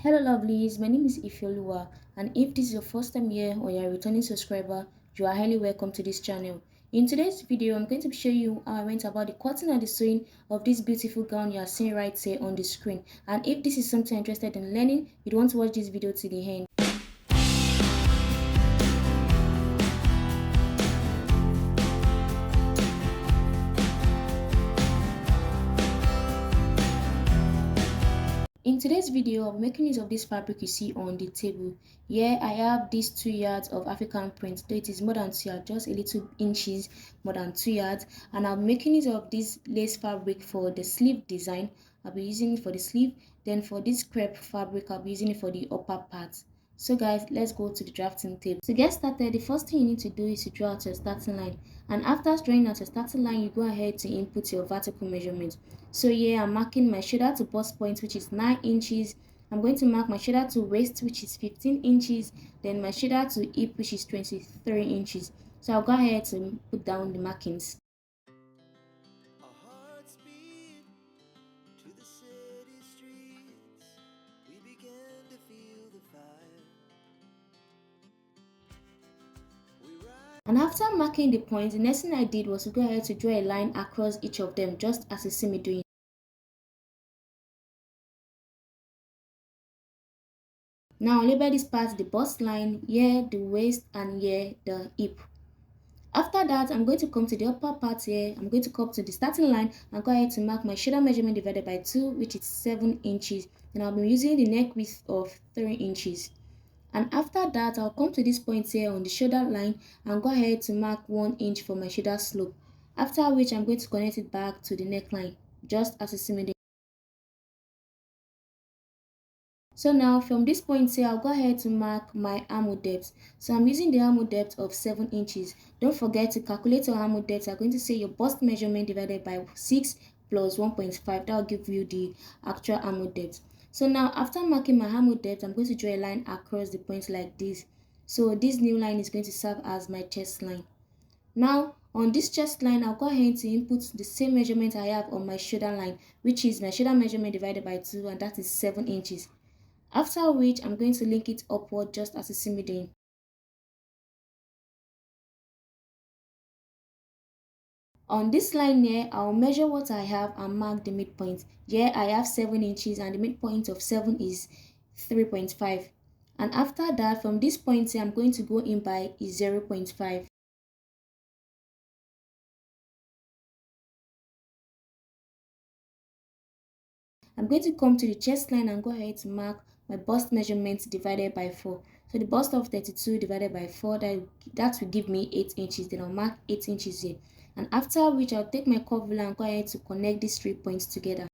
Hello lovelies, my name is Ifeoluwa, and if this is your first time here or you're a returning subscriber, you are highly welcome to this channel. In today's video, I'm going to show you how I went about the cutting and the sewing of this beautiful gown you are seeing right here on the screen. And if this is something you're interested in learning, you'd want to watch this video to the end. In today's video, I'll be making use of this fabric you see on the table. Here I have these 2 yards of African print, though it is more than 2 yards, just a little inches more than 2 yards. And I'll be making use of this lace fabric for the sleeve design. I'll be using it for the sleeve. Then for this crepe fabric, I'll be using it for the upper part. So guys, let's go to the drafting table. To get started, the first thing you need to do is to draw out your starting line. And after drawing out your starting line, you go ahead to input your vertical measurement. So here I'm marking my shoulder to bust point, which is 9 inches. I'm going to mark my shoulder to waist, which is 15 inches. Then my shoulder to hip, which is 23 inches. So I'll go ahead to put down the markings. And after marking the points, the next thing I did was to go ahead to draw a line across each of them, just as you see me doing. Now label this part the bust line, here the waist, and here the hip. After that, I'm going to come to the upper part here. I'm going to come to the starting line and go ahead to mark my shoulder measurement divided by 2, which is 7 inches. And I'll be using the neck width of 3 inches. And after that, I'll come to this point here on the shoulder line and go ahead to mark 1 inch for my shoulder slope. After which, I'm going to connect it back to the neckline, just as you see me. So now from this point here, I'll go ahead to mark my armhole depth. So I'm using the armhole depth of 7 inches. Don't forget to calculate your armhole depth. You're going to say your bust measurement divided by 6 plus 1.5. That will give you the actual armhole depth. So now after marking my armhole depth, I'm going to draw a line across the point like this. So this new line is going to serve as my chest line. Now on this chest line, I'll go ahead to input the same measurement I have on my shoulder line, which is my shoulder measurement divided by 2, and that is 7 inches. After which, I'm going to link it upward just as you see me doing. On this line here, I'll measure what I have and mark the midpoint. Here I have 7 inches and the midpoint of 7 is 3.5. And after that, from this point here, I'm going to go in by 0.5. I'm going to come to the chest line and go ahead to mark my bust measurement divided by 4. So the bust of 32 divided by 4, that will give me 8 inches. Then I'll mark 8 inches here. And after which, I'll take my curve ruler and go ahead to connect these 3 points together.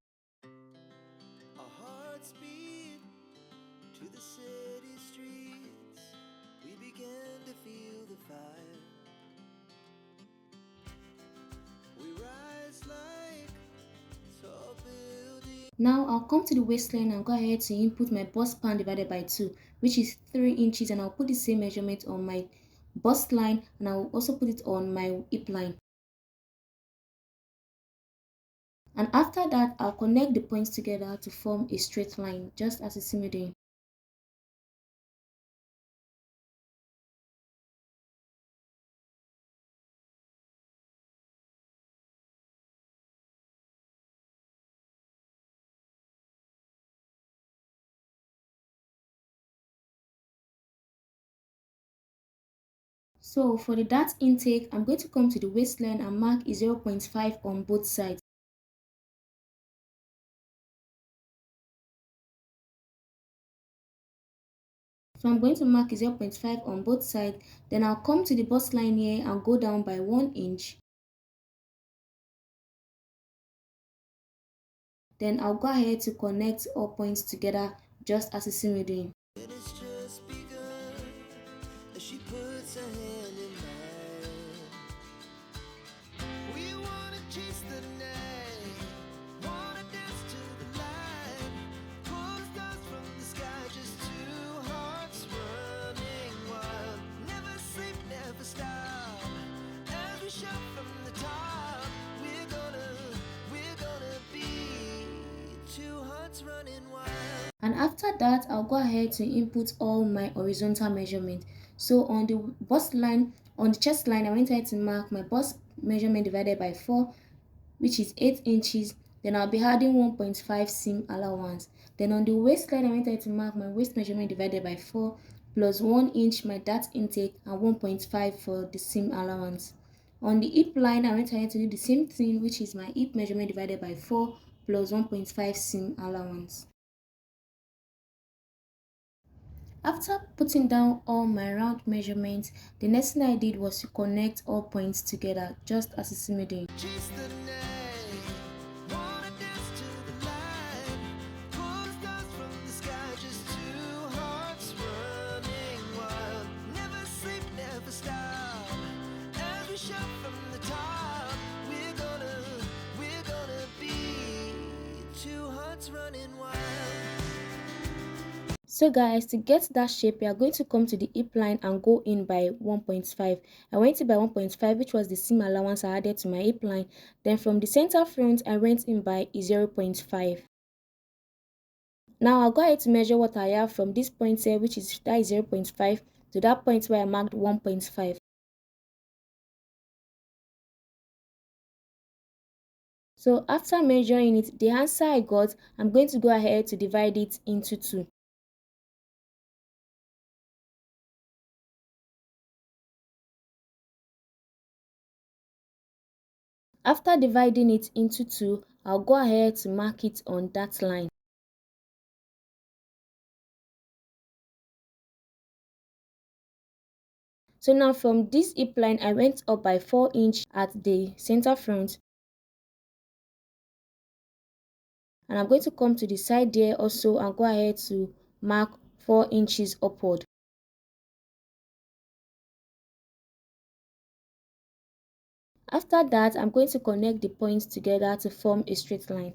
Now I'll come to the waistline and go ahead to input my bust span divided by 2, which is 3 inches, and I'll put the same measurement on my bust line, and I'll also put it on my hip line. And after that, I'll connect the points together to form a straight line, just as you see me doing. So for the dart intake, I'm going to come to the waistline and mark a 0.5 on both sides. So I'm going to mark a 0.5 on both sides. Then I'll come to the bust line here and go down by 1 inch. Then I'll go ahead to connect all points together, just as you see me doing. And after After that, I'll go ahead to input all my horizontal measurement. So on the bust line, on the chest line, I went ahead to mark my bust measurement divided by 4, which is 8 inches. Then I'll be adding 1.5 seam allowance. Then on the waistline, I went ahead to mark my waist measurement divided by 4 plus 1 inch my dart intake and 1.5 for the seam allowance. On the hip line, I went ahead to do the same thing, which is my hip measurement divided by 4 plus 1.5 seam allowance. After putting down all my round measurements, the next thing I did was to connect all points together, just as you see me doing. So guys, to get that shape, we are going to come to the hip line and go in by 1.5. I went in by 1.5, which was the seam allowance I added to my hip line. Then from the center front, I went in by 0.5. Now I'll go ahead to measure what I have from this point here, which is that 0.5, to that point where I marked 1.5. So after measuring it, the answer I got, I'm going to go ahead to divide it into 2. After dividing it into 2, I'll go ahead to mark it on that line. So now from this hip line, I went up by 4 inches at the center front. And I'm going to come to the side there also and go ahead to mark 4 inches upward. After that, I'm going to connect the points together to form a straight line.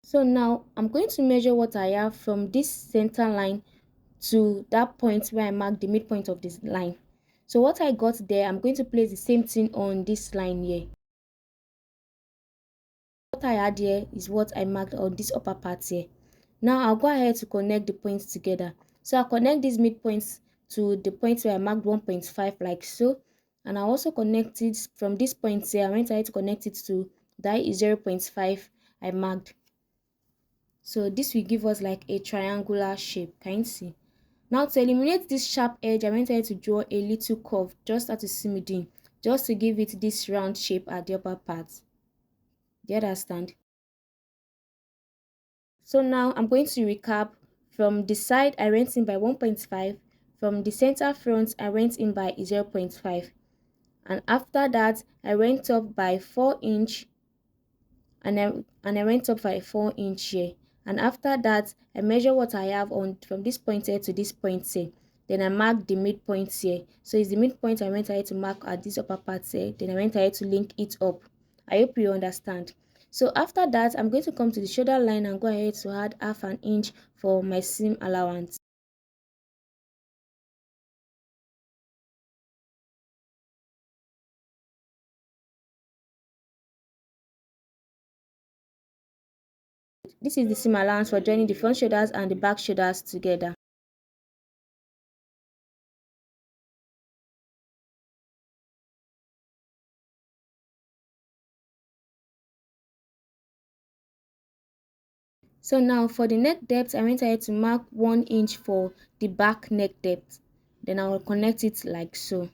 So now I'm going to measure what I have from this center line to that point where I marked the midpoint of this line. So what I got there, I'm going to place the same thing on this line here. What I had here is what I marked on this upper part here. Now I'll go ahead to connect the points together. So I'll connect these midpoints to the point where I marked 1.5 like so. And I'll also connect it from this point here. I went ahead to connect it to that 0.5 I marked. So this will give us like a triangular shape. Can you see? Now to eliminate this sharp edge, I went ahead to draw a little curve just as you see me doing, just to give it this round shape at the upper part. Do you understand? So now I'm going to recap. From the side, I went in by 1.5. From the center front, I went in by 0.5. And after that, I went up by 4 inch. And I went up by 4 inch here. And after that, I measure what I have on from this point here to this point here. Then I mark the midpoint here. So it's the midpoint I went ahead to mark at this upper part here. Then I went ahead to link it up. I hope you understand. So after that, I'm going to come to the shoulder line and go ahead to add half an inch for my seam allowance. This is the seam allowance for joining the front shoulders and the back shoulders together. So now for the neck depth, I went ahead to mark 1 inch for the back neck depth. Then I will connect it like so.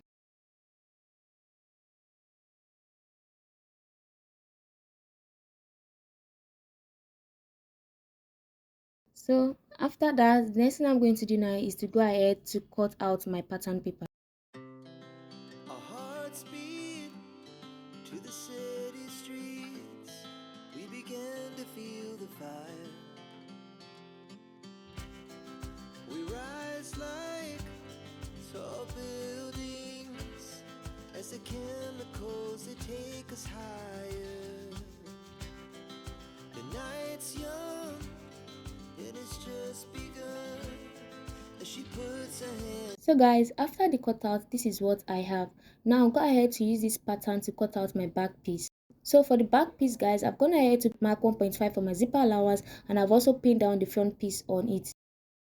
So after that, the next thing I'm going to do now is to go ahead to cut out my pattern paper. Our hearts beat to the city streets. We began to feel the fire. We rise like tall buildings as the chemicals they take us higher. The night's young and it's just begun as she puts her hand. So guys, after the cutout, this is what I have. Now go ahead to use this pattern to cut out my back piece. So for the back piece, guys, I've gone ahead to mark 1.5 for my zipper allowance, and I've also pinned down the front piece on it.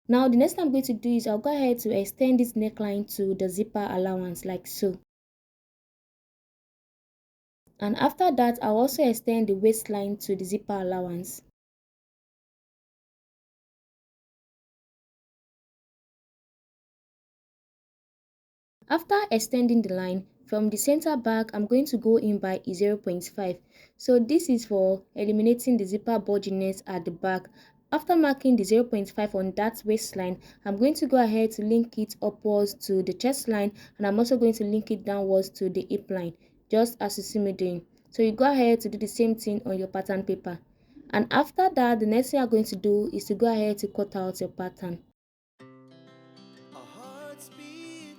Now the next thing I'm going to do is I'll go ahead to extend this neckline to the zipper allowance like so. And after that, I'll also extend the waistline to the zipper allowance. After extending the line from the center back, I'm going to go in by 0.5. So this is for eliminating the zipper bulginess at the back. After marking the 0.5 on that waistline, I'm going to go ahead to link it upwards to the chest line, and I'm also going to link it downwards to the hip line, just as you see me doing. So you go ahead to do the same thing on your pattern paper. And after that, the next thing you're going to do is to go ahead to cut out your pattern. Our hearts beat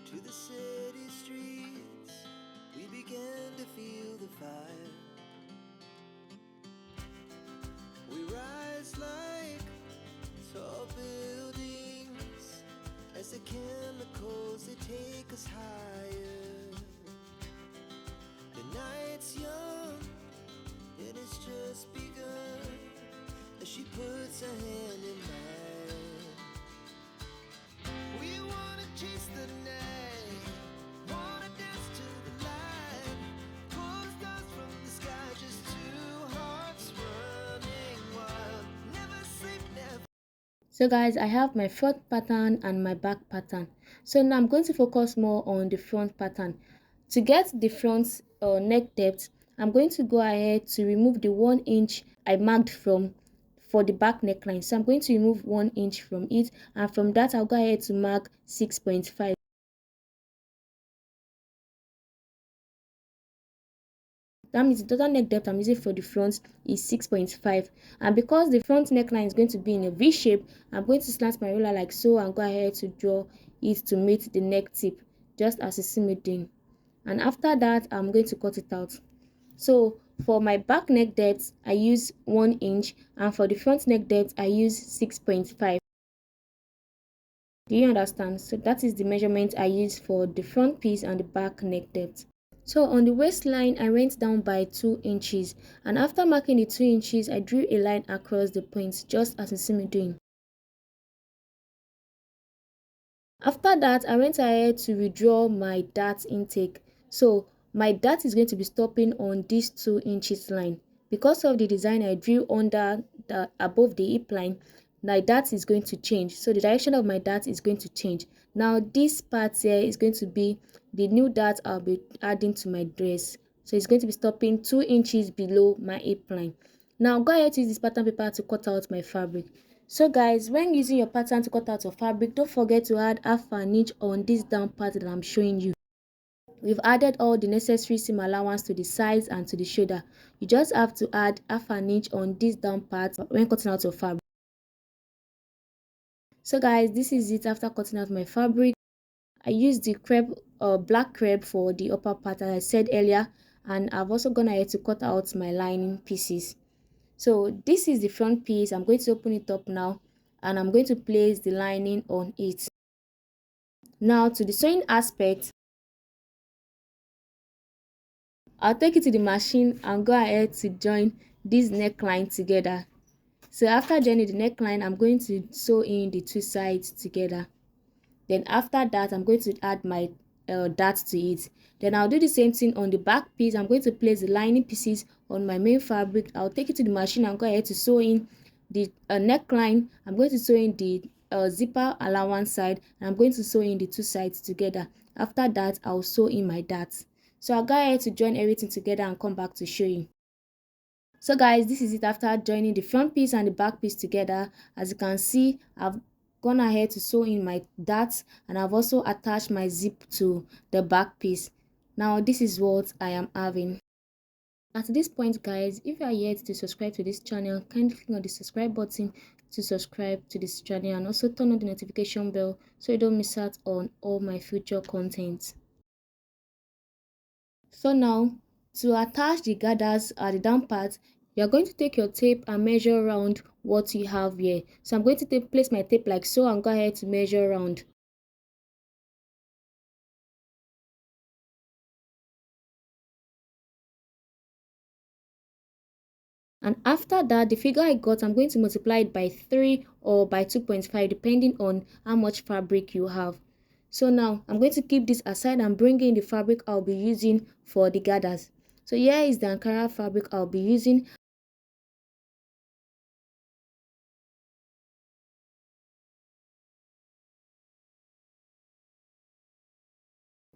to the city streets. We began to feel the fire. We rise like tall buildings as the chemicals they take us higher. The night's young, it has just begun as she puts her hand in mine. We wanna chase the night, wanna dance to the light, pull stars from the sky, just two hearts running wild, never sleep, never. So guys, I have my front pattern and my back pattern. So now I'm going to focus more on the front pattern. To get the front neck depth, I'm going to go ahead to remove the 1 inch I marked for the back neckline. So I'm going to remove 1 inch from it, and from that I'll go ahead to mark 6.5. That means the total neck depth I'm using for the front is 6.5. And because the front neckline is going to be in a V shape, I'm going to slant my ruler like so and go ahead to draw it to meet the neck tip, just as you see me doing. And after that, I'm going to cut it out. So for my back neck depth, I use 1 inch, and for the front neck depth, I use 6.5. Do you understand? So that is the measurement I use for the front piece and the back neck depth. So on the waistline, I went down by 2 inches, and after marking the 2 inches, I drew a line across the points, just as you see me doing. After that, I went ahead to redraw my dart intake. So my dart is going to be stopping on this 2 inches line. Because of the design I drew under above the hip line, my dart is going to change. So the direction of my dart is going to change. Now this part here is going to be the new dart I'll be adding to my dress. So it's going to be stopping 2 inches below my hip line. Now go ahead to use this pattern paper to cut out my fabric. So guys, when using your pattern to cut out your fabric, don't forget to add half an inch on this down part that I'm showing you. We've added all the necessary seam allowance to the sides and to the shoulder. You just have to add half an inch on this down part when cutting out your fabric. So guys, this is it after cutting out my fabric. I used the crepe black crepe for the upper part, as I said earlier, and I've also gone ahead to cut out my lining pieces. So this is the front piece. I'm going to open it up now, and I'm going to place the lining on it. Now to the sewing aspect, I'll take it to the machine and go ahead to join this neckline together. So after joining the neckline, I'm going to sew in the two sides together. Then after that, I'm going to add my dart to it. Then I'll do the same thing on the back piece. I'm going to place the lining pieces on my main fabric. I'll take it to the machine and go ahead to sew in the neckline. I'm going to sew in the zipper allowance side, and I'm going to sew in the two sides together. After that, I'll sew in my darts. So I'll go ahead to join everything together and come back to show you. So guys, this is it after joining the front piece and the back piece together. As you can see, I've gone ahead to sew in my darts, and I've also attached my zip to the back piece. Now this is what I am having. At this point guys, if you are yet to subscribe to this channel, kindly click on the subscribe button to subscribe to this channel, and also turn on the notification bell so you don't miss out on all my future content. So now, to attach the gathers at the down part, you are going to take your tape and measure around what you have here. So I'm going to place my tape like so and go ahead to measure around. And after that, the figure I got, I'm going to multiply it by 3 or by 2.5 depending on how much fabric you have. So now I'm going to keep this aside and bring in the fabric I'll be using for the gathers. So here is the Ankara fabric I'll be using.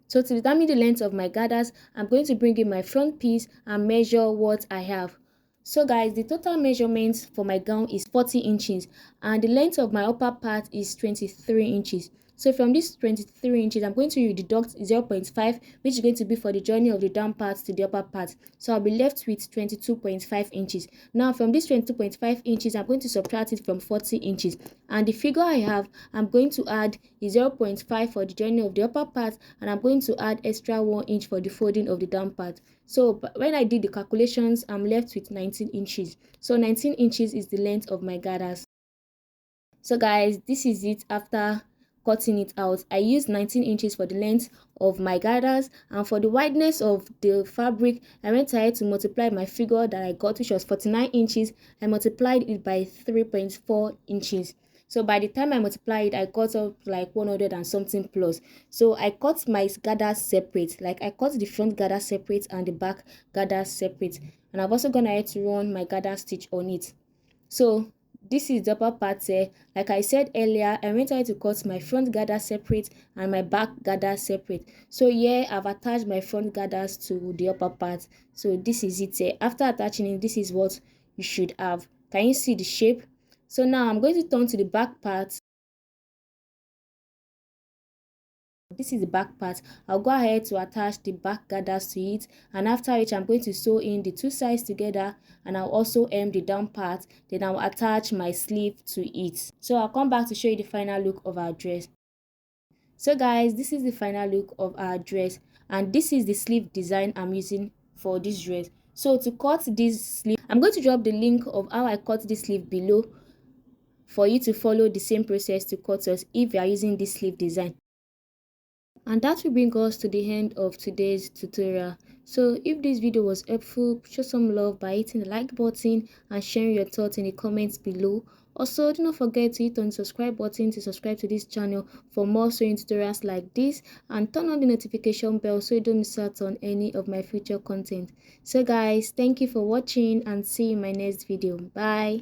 So to determine the length of my gathers, I'm going to bring in my front piece and measure what I have. So guys, the total measurement for my gown is 40 inches and the length of my upper part is 23 inches. So from this 23 inches, I'm going to deduct 0.5, which is going to be for the journey of the down part to the upper part. So I'll be left with 22.5 inches. Now from this 22.5 inches, I'm going to subtract it from 40 inches. And the figure I have, I'm going to add 0.5 for the journey of the upper part, and I'm going to add extra 1 inch for the folding of the down part. So when I did the calculations, I'm left with 19 inches. So 19 inches is the length of my gathers. So guys, this is it after cutting it out. I used 19 inches for the length of my gathers, and for the wideness of the fabric, I went ahead to multiply my figure that I got, which was 49 inches. I multiplied it by 3.4 inches. So by the time I multiplied it, I got up like 100 and something plus. So I cut my gathers separate. Like I cut the front gather separate and the back gather separate. And I've also gone ahead to run my gather stitch on it. So this is the upper part here. Like I said earlier, I went ahead to cut my front gather separate and my back gather separate. So here I've attached my front gathers to the upper part. So this is it here. After attaching it, this is what you should have. Can you see the shape? So now I'm going to turn to the back part. This is the back part. I'll go ahead to attach the back gathers to it, and after which I'm going to sew in the two sides together, and I'll also hem the down part. Then I'll attach my sleeve to it. So I'll come back to show you the final look of our dress. So guys, this is the final look of our dress, and this is the sleeve design I'm using for this dress. So to cut this sleeve, I'm going to drop the link of how I cut this sleeve below for you to follow the same process to cut us if you are using this sleeve design. And that will bring us to the end of today's tutorial. So if this video was helpful, show some love by hitting the like button and sharing your thoughts in the comments below. Also, do not forget to hit on the subscribe button to subscribe to this channel for more sewing tutorials like this, and turn on the notification bell so you don't miss out on any of my future content. So guys, thank you for watching and see you in my next video. Bye.